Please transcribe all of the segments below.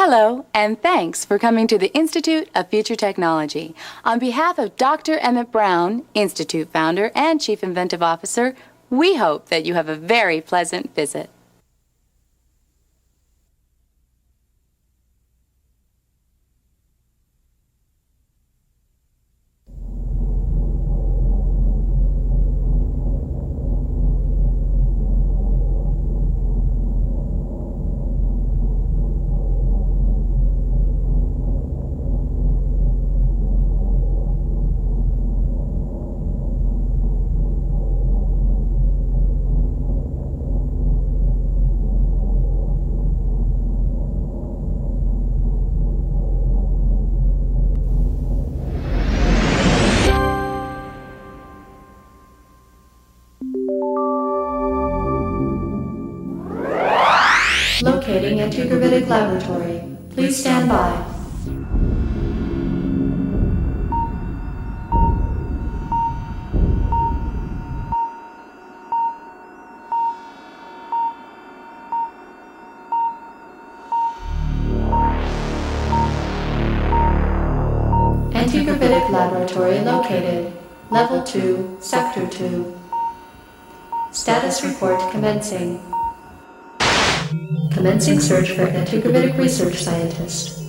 Hello, and thanks for coming to the Institute of Future Technology. On behalf of Dr. Emmett Brown, Institute founder and Chief Inventive Officer, we hope that you have a very pleasant visit. Locating Antigravitic Laboratory. Please stand by. Antigravitic Laboratory located. Level 2, Sector 2. Status report commencing. Commencing search for antigravitic research scientist.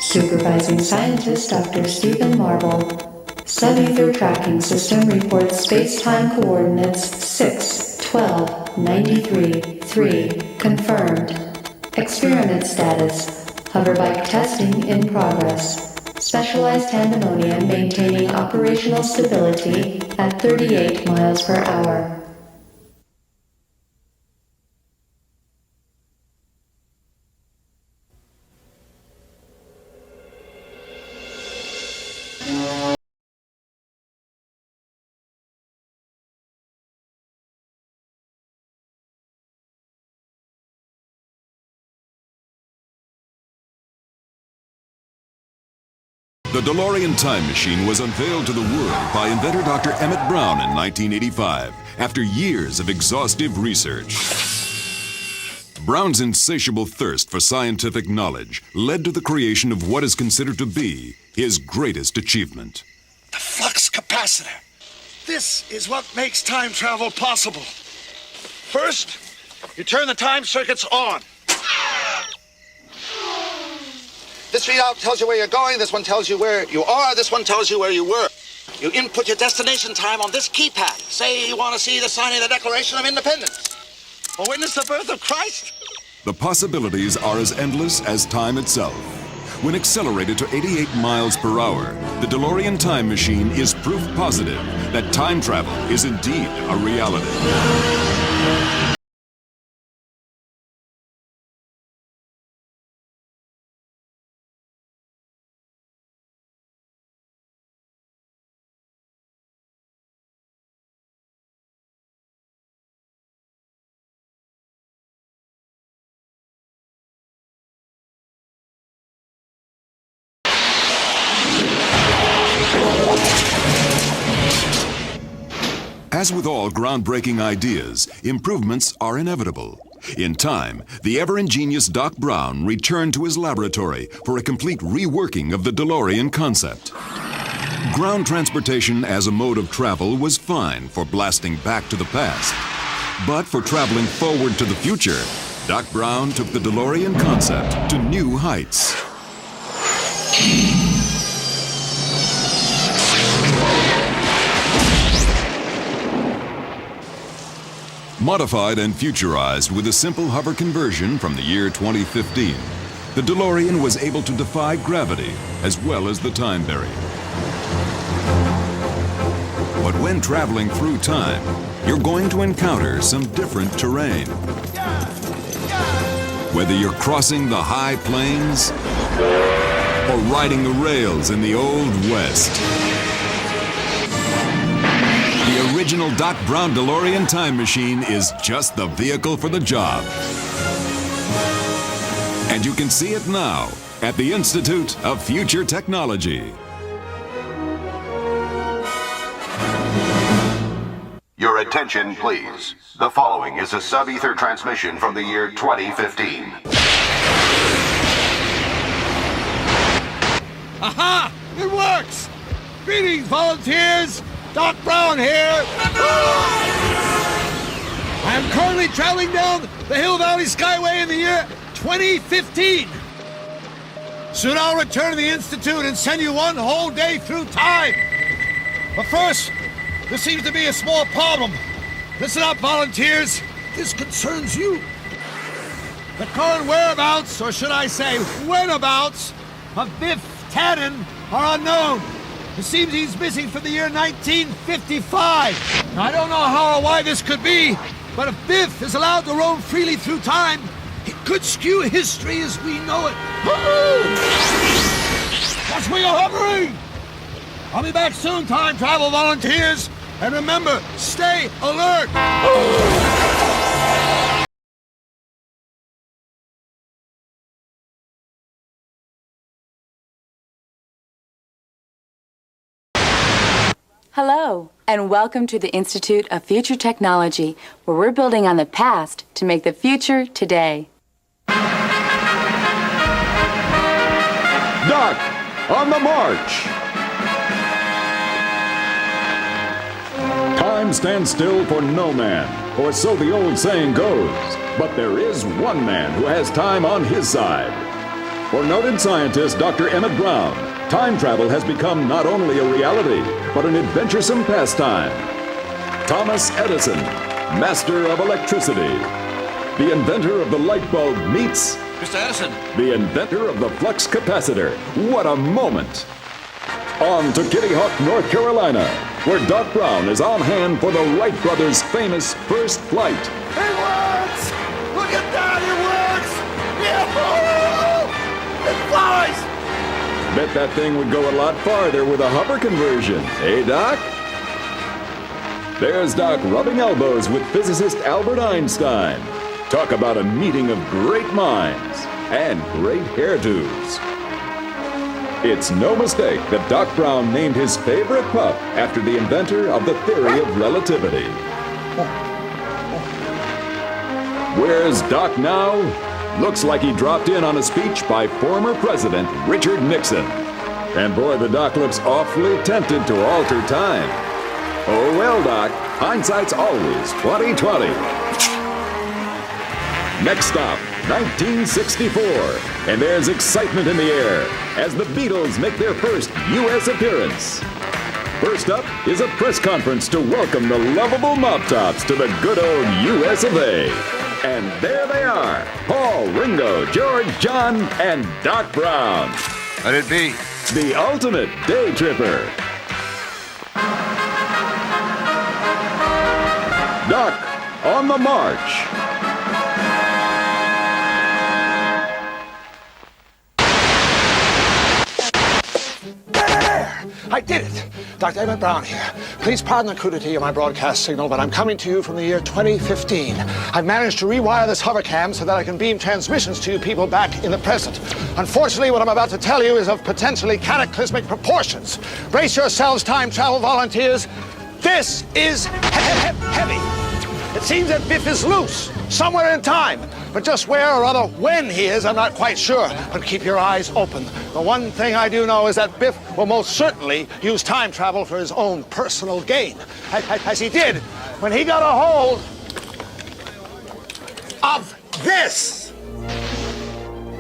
Supervising scientist Dr. Stephen Marble. Sub-ether tracking system reports space-time coordinates 6, 12, 93, 3. Confirmed. Experiment status. Hoverbike testing in progress. Specialized pandemonium maintaining operational stability at 38 miles per hour. The Delorean time machine was unveiled to the world by inventor Dr. Emmett Brown in 1985 after years of exhaustive research. Brown's insatiable thirst for scientific knowledge led to the creation of what is considered to be his greatest achievement. The flux capacitor. This is what makes time travel possible. First, you turn the time circuits on. This readout tells you where you're going, this one tells you where you are, this one tells you where you were. You input your destination time on this keypad. Say you want to see the signing of the Declaration of Independence, or witness the birth of Christ. The possibilities are as endless as time itself. When accelerated to 88 miles per hour, the DeLorean time machine is proof positive that time travel is indeed a reality. As with all groundbreaking ideas, improvements are inevitable. In time, the ever-ingenious Doc Brown returned to his laboratory for a complete reworking of the DeLorean concept. Ground transportation as a mode of travel was fine for blasting back to the past. But for traveling forward to the future, Doc Brown took the DeLorean concept to new heights. Modified and futurized with a simple hover conversion from the year 2015, the DeLorean was able to defy gravity as well as the time barrier. But when traveling through time, you're going to encounter some different terrain. Whether you're crossing the high plains or riding the rails in the Old West, the original Doc Brown DeLorean time machine is just the vehicle for the job. And you can see it now at the Institute of Future Technology. Your attention, please. The following is a sub-ether transmission from the year 2015. Aha! It works! Greetings, volunteers! Doc Brown here! I am currently traveling down the Hill Valley Skyway in the year 2015. Soon I'll return to the Institute and send you one whole day through time. But first, there seems to be a small problem. Listen up, volunteers. This concerns you. The current whereabouts, or should I say whenabouts, of Biff Tannen are unknown. It seems he's missing from the year 1955. Now, I don't know how or why this could be, but if Biff is allowed to roam freely through time, it could skew history as we know it. That's where you're hovering! I'll be back soon, time travel volunteers. And remember, stay alert! Hello, and welcome to the Institute of Future Technology, where we're building on the past to make the future today. Doc, on the march! Time stands still for no man, or so the old saying goes. But there is one man who has time on his side. For noted scientist Dr. Emmett Brown, time travel has become not only a reality, but an adventuresome pastime. Thomas Edison, master of electricity. The inventor of the light bulb meets Mr. Edison. the inventor of the flux capacitor. What a moment! On to Kitty Hawk, North Carolina, where Doc Brown is on hand for the Wright brothers' famous first flight. It works! Look at that, it works! Yeah! It flies! Bet that thing would go a lot farther with a hover conversion, eh, Doc? There's Doc rubbing elbows with physicist Albert Einstein. Talk about a meeting of great minds and great hairdos. It's no mistake that Doc Brown named his favorite pup after the inventor of the theory of relativity. Where's Doc now? Looks like he dropped in on a speech by former President Richard Nixon. And boy, the Doc looks awfully tempted to alter time. Oh well, Doc, hindsight's always 20/20. Next stop, 1964, and there's excitement in the air as the Beatles make their first U.S. appearance. First up is a press conference to welcome the lovable Mop Tops to the good old U.S. of A. And there they are, Paul, Ringo, George, John, and Doc Brown. Let it be. The ultimate day tripper. Doc, on the march. I did it! Dr. Emmett Brown here. Please pardon the crudity of my broadcast signal, but I'm coming to you from the year 2015. I've managed to rewire this hovercam so that I can beam transmissions to you people back in the present. Unfortunately, what I'm about to tell you is of potentially cataclysmic proportions. Brace yourselves, time travel volunteers. This is heavy. It seems that Biff is loose, somewhere in time. But just where or rather when he is, I'm not quite sure. But keep your eyes open. The one thing I do know is that Biff will most certainly use time travel for his own personal gain. As he did when he got a hold of this.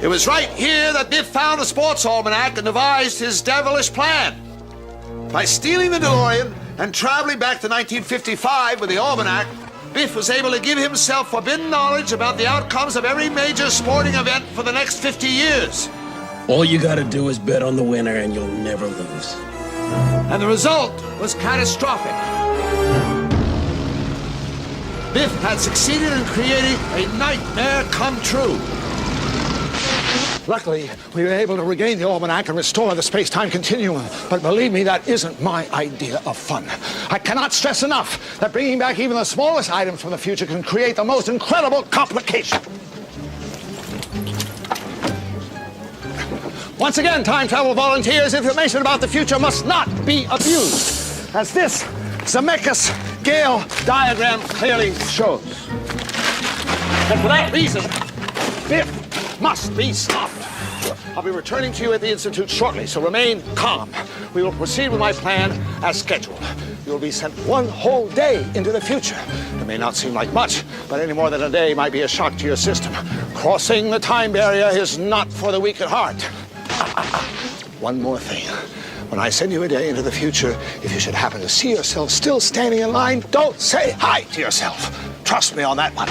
It was right here that Biff found a sports almanac and devised his devilish plan. By stealing the DeLorean and traveling back to 1955 with the almanac, Biff was able to give himself forbidden knowledge about the outcomes of every major sporting event for the next 50 years. All you gotta do is bet on the winner and you'll never lose. And the result was catastrophic. Biff had succeeded in creating a nightmare come true. Luckily, we were able to regain the almanac and restore the space-time continuum. But believe me, that isn't my idea of fun. I cannot stress enough that bringing back even the smallest items from the future can create the most incredible complication. Once again, time travel volunteers, information about the future must not be abused, as this Zemeckis Gale diagram clearly shows. And for that reason, Biff must be stopped. I'll be returning to you at the Institute shortly, so remain calm. We will proceed with my plan as scheduled. You will be sent one whole day into the future. It may not seem like much, but any more than a day might be a shock to your system. Crossing the time barrier is not for the weak at heart. One more thing. When I send you a day into the future, if you should happen to see yourself still standing in line, don't say hi to yourself. Trust me on that one.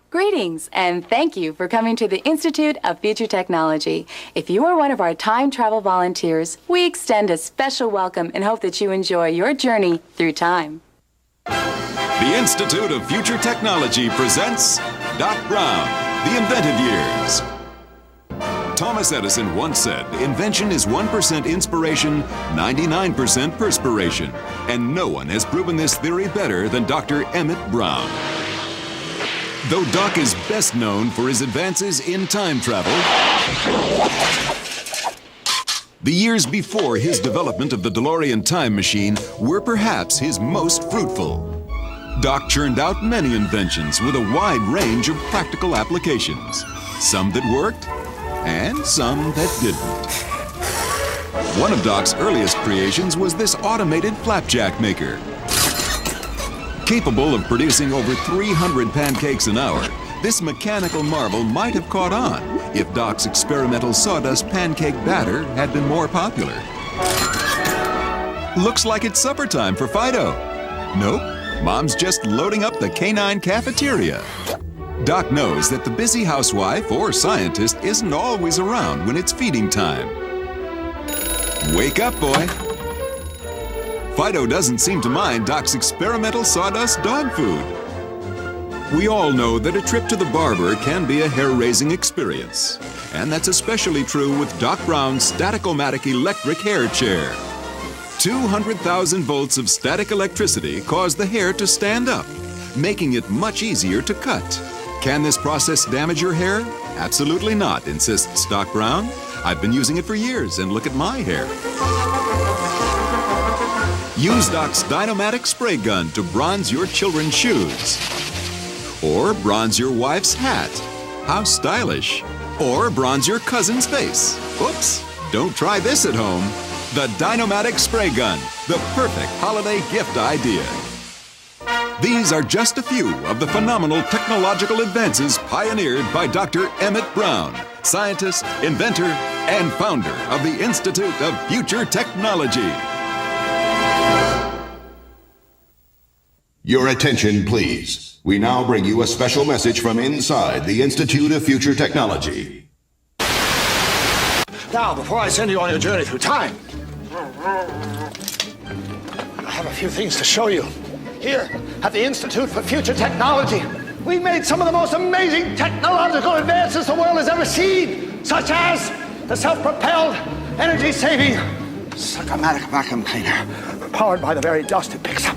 Greetings, and thank you for coming to the Institute of Future Technology. If you are one of our time travel volunteers, we extend a special welcome and hope that you enjoy your journey through time. The Institute of Future Technology presents Doc Brown, The Inventive Years. Thomas Edison once said, invention is 1% inspiration, 99% perspiration. And no one has proven this theory better than Dr. Emmett Brown. Though Doc is best known for his advances in time travel, the years before his development of the Delorean time machine were perhaps his most fruitful. Doc churned out many inventions with a wide range of practical applications, some that worked and some that didn't. One of Doc's earliest creations was this automated flapjack maker. Capable of producing over 300 pancakes an hour, this mechanical marvel might have caught on if Doc's experimental sawdust pancake batter had been more popular. Looks like it's supper time for Fido. Nope, Mom's just loading up the canine cafeteria. Doc knows that the busy housewife or scientist isn't always around when it's feeding time. Wake up, boy. Fido doesn't seem to mind Doc's experimental sawdust dog food. We all know that a trip to the barber can be a hair-raising experience. And that's especially true with Doc Brown's Static-O-Matic electric hair chair. 200,000 volts of static electricity cause the hair to stand up, making it much easier to cut. Can this process damage your hair? Absolutely not, insists Doc Brown. I've been using it for years, and look at my hair. Use Doc's Dynomatic spray gun to bronze your children's shoes. Or bronze your wife's hat. How stylish. Or bronze your cousin's face. Oops, don't try this at home. The Dynomatic spray gun, the perfect holiday gift idea. These are just a few of the phenomenal technological advances pioneered by Dr. Emmett Brown, scientist, inventor, and founder of the Institute of Future Technology. Your attention, please. We now bring you a special message from inside the Institute of Future Technology. Now, before I send you on your journey through time, I have a few things to show you. Here at the Institute for Future Technology, we've made some of the most amazing technological advances the world has ever seen, such as the self-propelled, energy-saving Suck-O-Matic vacuum cleaner, powered by the very dust it picks up.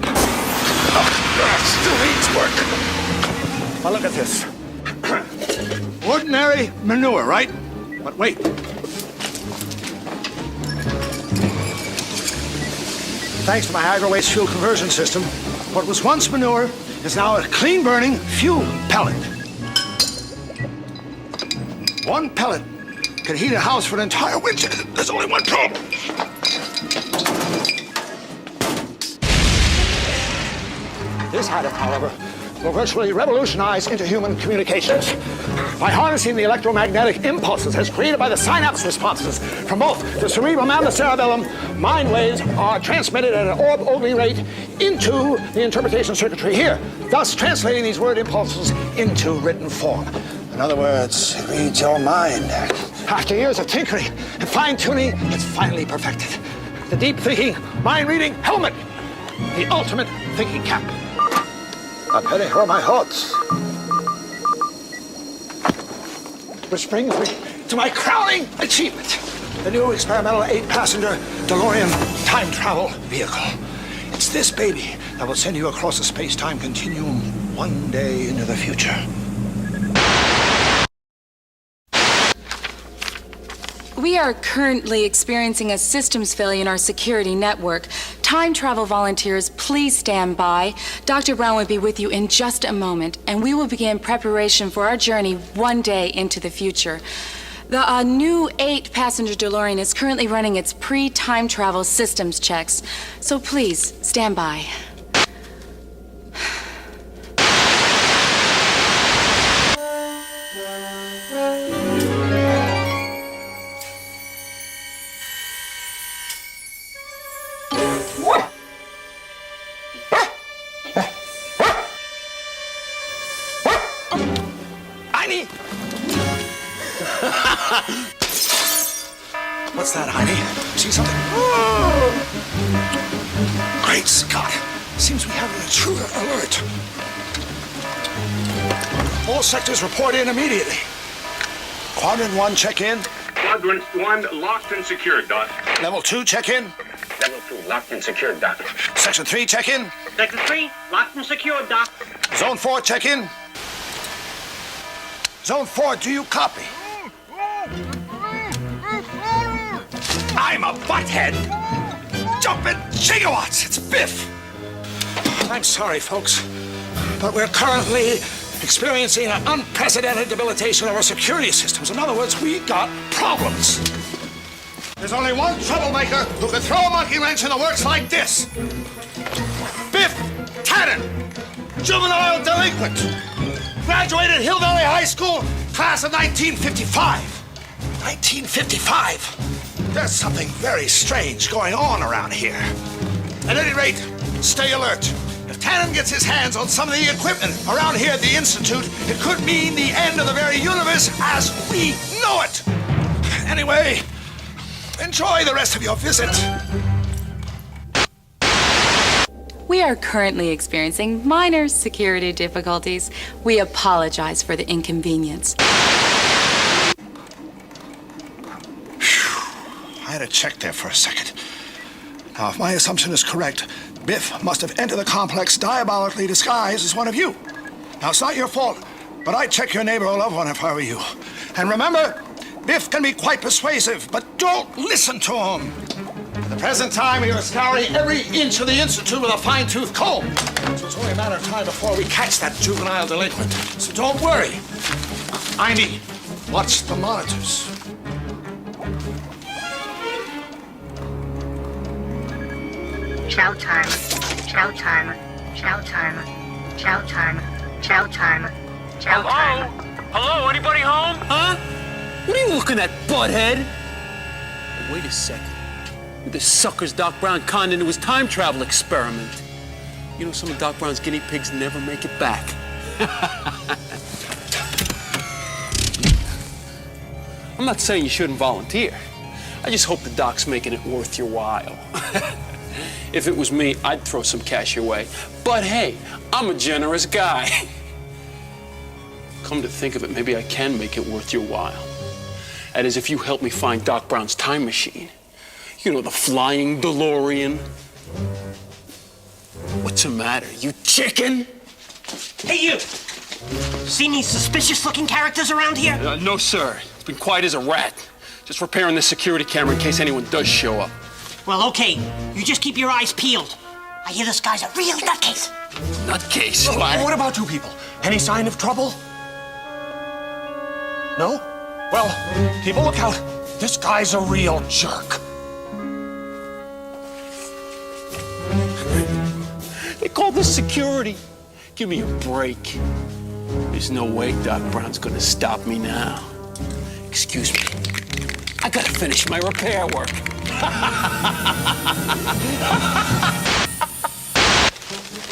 Still needs work. Now look at this. Ordinary manure, right? But wait. Thanks to my agro-waste fuel conversion system, what was once manure is now a clean-burning fuel pellet. One pellet can heat a house for an entire winter. There's only one problem. This item, however, will virtually revolutionize interhuman communications. By harnessing the electromagnetic impulses as created by the synapse responses from both the cerebrum and the cerebellum, mind waves are transmitted at an orb-only rate into the interpretation circuitry here, thus translating these word impulses into written form. In other words, it reads your mind. After years of tinkering and fine-tuning, it's finally perfected. The deep-thinking, mind-reading helmet. The ultimate thinking cap. A penny for my thoughts. Which brings me to my crowning achievement. The new experimental 8-passenger Delorean time travel vehicle. It's this baby that will send you across a space-time continuum one day into the future. We are currently experiencing a systems failure in our security network. Time travel volunteers, please stand by. Dr. Brown will be with you in just a moment, and we will begin preparation for our journey one day into the future. The new 8-passenger DeLorean is currently running its pre-time travel systems checks, so please stand by. What's that, honey? See something? Great Scott! Seems we have an intruder alert. All sectors report in immediately. Quadrant 1, check in. Quadrant 1, locked and secured, Doc. Level 2, check in. Level 2, locked and secured, Doc. Section 3, check in. Section 3, locked and secured, Doc. Zone 4, check in. Zone 4, do you copy? I'm a butthead! Jumping gigawatts! It's Biff! I'm sorry, folks, but we're currently experiencing an unprecedented debilitation of our security systems. In other words, we got problems. There's only one troublemaker who can throw a monkey wrench in the works like this. Biff Tannen, juvenile delinquent. Graduated Hill Valley High School, class of 1955. 1955. There's something very strange going on around here. At any rate, stay alert. If Tannen gets his hands on some of the equipment around here at the Institute, it could mean the end of the very universe as we know it. Anyway, enjoy the rest of your visit. We are currently experiencing minor security difficulties. We apologize for the inconvenience. I had to check there for a second. Now, if my assumption is correct, Biff must have entered the complex diabolically disguised as one of you. Now, it's not your fault, but I'd check your neighbor or loved one if I were you. And remember, Biff can be quite persuasive, but don't listen to him. At the present time, he was scouring every inch of the Institute with a fine-tooth comb. So it's only a matter of time before we catch that juvenile delinquent. So don't worry. I need watch the monitors. Chow time, chow time, chow time, chow time, chow time, chow time. Hello, anybody home? Huh? What are you looking at, butthead? Wait a second. You're the suckers Doc Brown conned into his time travel experiment. You know, some of Doc Brown's guinea pigs never make it back. I'm not saying you shouldn't volunteer. I just hope the Doc's making it worth your while. If it was me, I'd throw some cash your way. But hey, I'm a generous guy. Come to think of it, maybe I can make it worth your while. That is, if you help me find Doc Brown's time machine. You know, the flying DeLorean. What's the matter, you chicken? Hey, you! Seen any suspicious-looking characters around here? No, sir. It's been quiet as a rat. Just repairing the security camera in case anyone does show up. Well, okay. You just keep your eyes peeled. I hear this guy's a real nutcase. Nutcase? What about you people? Any sign of trouble? No? Well, people, look out. This guy's a real jerk. They call this security. Give me a break. There's no way Doc Brown's gonna stop me now. Excuse me. I gotta finish my repair work.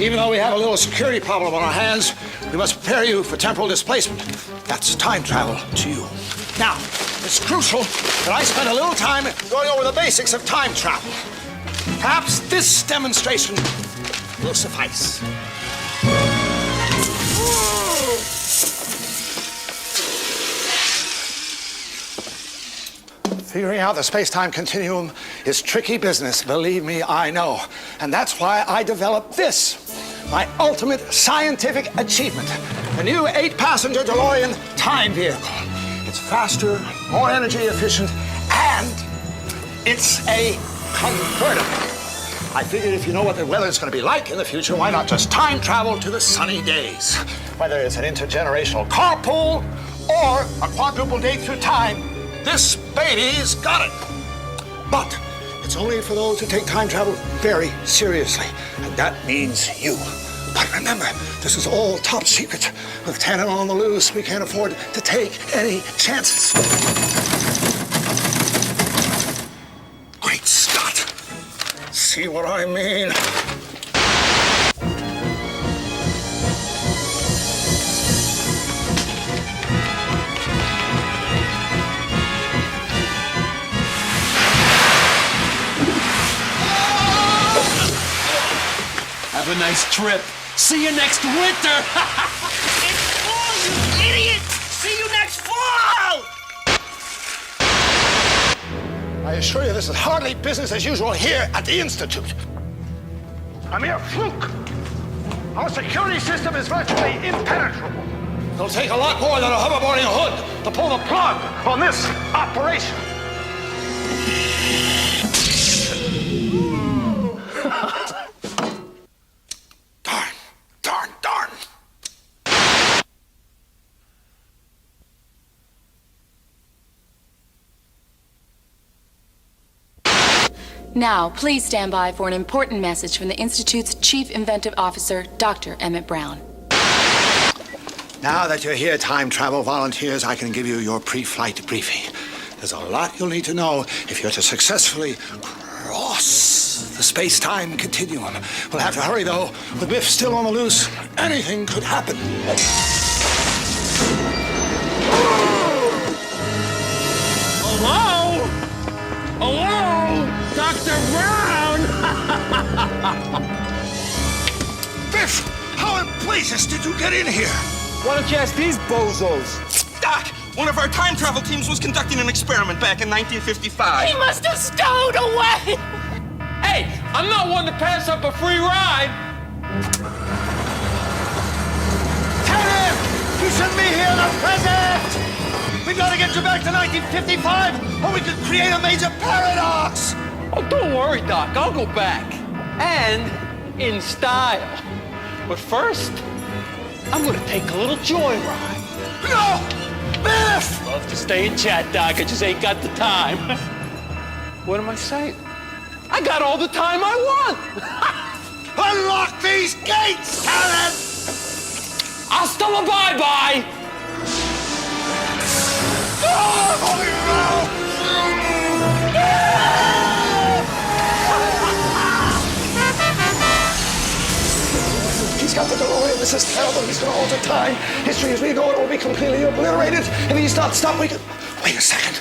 Even though we have a little security problem on our hands, we must prepare you for temporal displacement. That's time travel to you. Now, it's crucial that I spend a little time going over the basics of time travel. Perhaps this demonstration will suffice. Figuring out the space-time continuum is tricky business, believe me, I know. And that's why I developed this, my ultimate scientific achievement, the new 8-passenger DeLorean time vehicle. It's faster, more energy efficient, And it's a convertible. I figured if you know what the weather's going to be like in the future, why not just time travel to the sunny days? Whether it's an intergenerational carpool or a quadruple date through time, this baby's got it. But it's only for those who take time travel very seriously, and that means you. But remember, this is all top secret. With Tannen on the loose, we can't afford to take any chances. Great Scott! See what I mean? Have a nice trip. See you next winter. It's fall, you idiot! See you next fall! I assure you this is hardly business as usual here at the Institute. A mere fluke. Our security system is virtually impenetrable. It'll take a lot more than a hoverboarding hood to pull the plug on this operation. Darn. Now, please stand by for an important message from the Institute's Chief Inventive Officer, Dr. Emmett Brown. Now that you're here, time travel volunteers, I can give you your pre-flight briefing. There's a lot you'll need to know if you're to successfully cross the space-time continuum. We'll have to hurry, though. With Biff still on the loose, anything could happen. Hello? Hello? Dr. Brown? Biff, how in blazes did you get in here? Why don't you ask these bozos? Doc, one of our time travel teams was conducting an experiment back in 1955. He must have stowed away! Hey, I'm not one to pass up a free ride. Tannen! You shouldn't be here in the present! We've got to get you back to 1955, or we could create a major paradox! Oh, don't worry, Doc. I'll go back. And in style. But first, I'm gonna take a little joyride. No! Biff! Love to stay and chat, Doc. I just ain't got the time. What am I saying? I got all the time I want! Unlock these gates, Tannen! Hasta la bye-bye! He's got the Delorean. This is terrible. He's going to alter time. History as we know it will be completely obliterated. If he's not stopped, we can... Wait a second.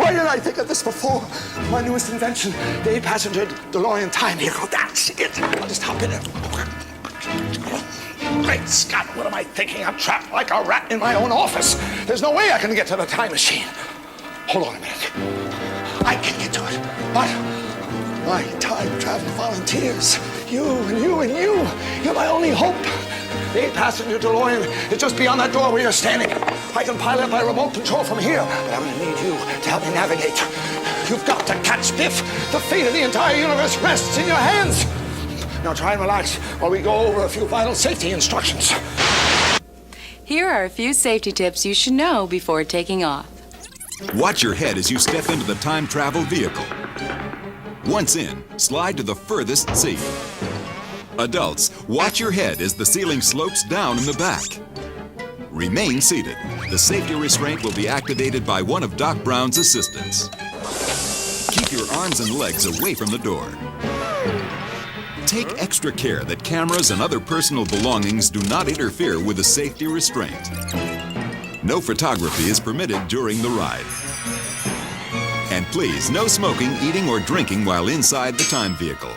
Why didn't I think of this before? My newest invention, the 8-passenger DeLorean time vehicle. That's it. I'll just hop in it. Great Scott, what am I thinking? I'm trapped like a rat in my own office. There's no way I can get to the time machine. Hold on a minute. I can get to it. But my time travel volunteers, you and you and you, you're my only hope. The 8-passenger DeLorean is just beyond that door where you're standing. I can pilot by remote control from here, but I'm going to need you to help me navigate. You've got to catch Biff. The fate of the entire universe rests in your hands. Now try and relax while we go over a few vital safety instructions. Here are a few safety tips you should know before taking off. Watch your head as you step into the time travel vehicle. Once in, slide to the furthest seat. Adults, watch your head as the ceiling slopes down in the back. Remain seated. The safety restraint will be activated by one of Doc Brown's assistants. Keep your arms and legs away from the door. Take extra care that cameras and other personal belongings do not interfere with the safety restraint. No photography is permitted during the ride. And please, no smoking, eating, or drinking while inside the time vehicle.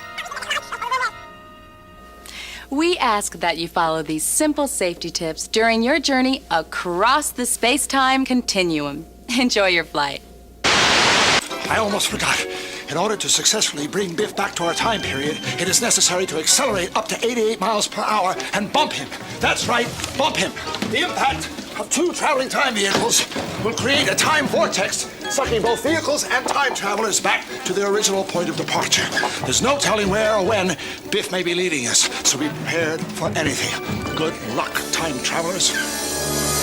We ask that you follow these simple safety tips during your journey across the space-time continuum. Enjoy your flight. I almost forgot. In order to successfully bring Biff back to our time period, it is necessary to accelerate up to 88 miles per hour and bump him. That's right, bump him. The impact of two traveling time vehicles will create a time vortex, sucking both vehicles and time travelers back to their original point of departure. There's no telling where or when Biff may be leading us, so be prepared for anything. Good luck, time travelers.